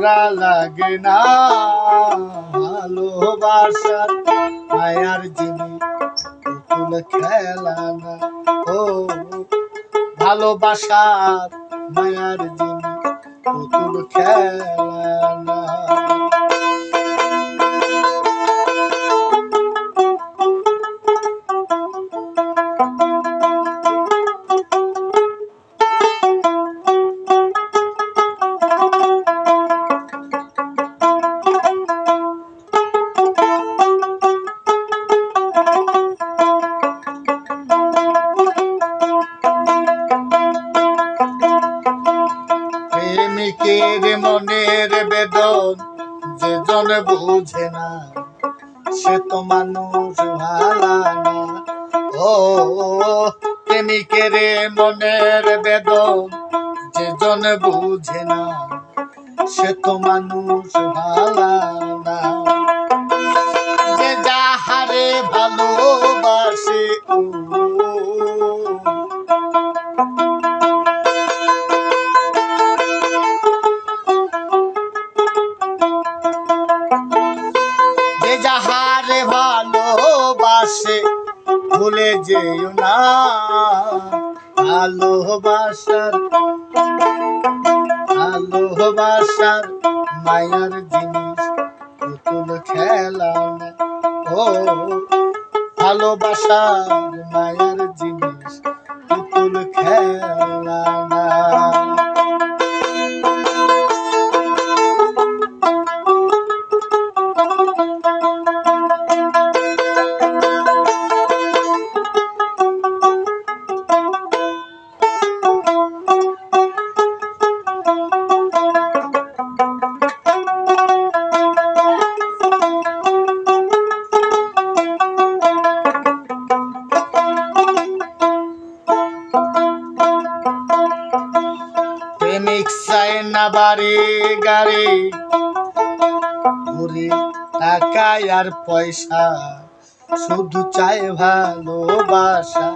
জোড়া লাগে না, ভালোবাসার মায়ার জিনিস পুতুল খেলা না। ও ভালোবাসার মায়ার জিনিস পুতুল খেলা না। প্রেমিকের মনের বেদন যে জন বুঝে না, সে তো মানুষ ভালা না। ও প্রেমিকের মনের বেদন যে জন বুঝে না, সে তো মানুষ ভালা না। যে যাহারে ভালোবাসে যে যাহারে ভালোবাসে ভুলে যেও না, ভালোবাসার ভালোবাসার মায়ার জিনিস পুতুল খেলা না। ও ভালোবাসার মায়ার জিনিস পুতুল খেলা না। প্রেমিক চায় না বাড়ি গাড়ি, ঘুরে টাকা আর পয়সা, শুধু চায় ভালোবাসা।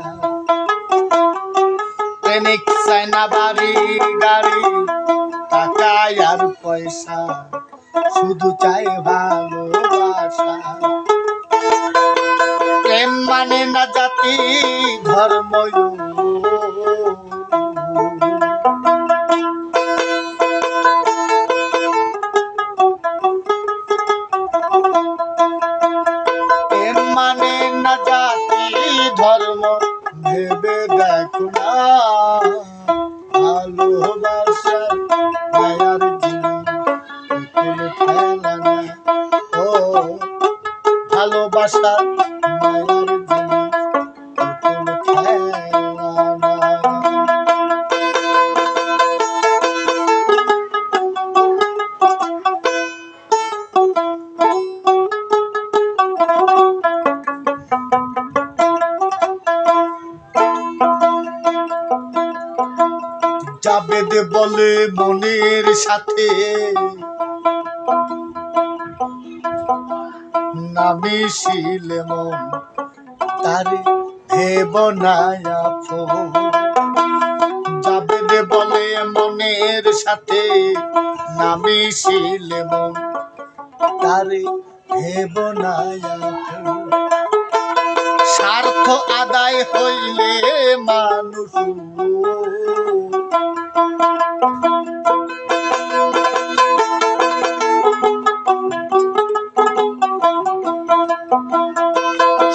প্রেমিক চায় না বাড়ি গাড়ি, টাকা আর পয়সা, শুধু চায় ভালোবাসা। প্রেম মানে না জাতি ধর্ম, প্রেম মানে না জাতি ধর্ম, ভেবে দেখো না, ভালোবাসার মায়ার জিনিস পুতুল খেলা না। ও ভালোবাসার মায়ার জিনিস পুতুল খেলা না। জাবেদ বলে মনের সাথে না মিশিলে মন তারে ভেব না আপন। জাবেদ বলে মনের সাথে না মিশিলে মন তারে ভেব না আপন। স্বার্থ আদায় হইলে মানুষ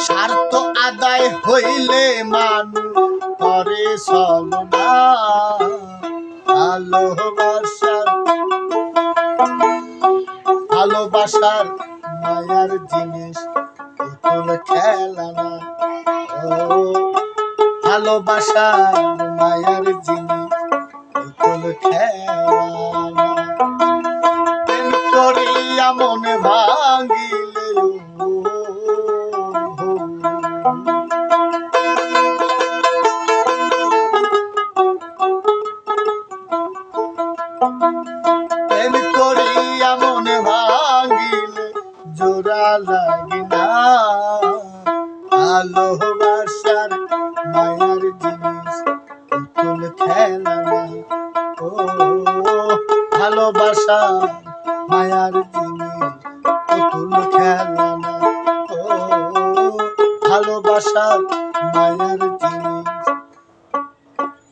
স্বার্থ আদায় হইলে মানুষ করে চলনা, ভালোবাসার ভালোবাসার মায়ার জিনিস পুতুল খেলা না। ও ভালোবাসার মায়ার জিনিস পুতুল খেলা না। প্রেম করিয়া মন ভাঙিলে প্রেম করিয়া মন ভাঙিলে জোড়া লাগে না, ভালোবাসার মায়ার জিনিস পুতুল খেলা না। ও ভালোবাসা মায়ার জিনিস পুতুল খেলা না। ও ভালোবাসা মায়ার জিনিস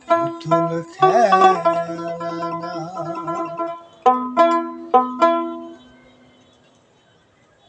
পুতুল খেলা।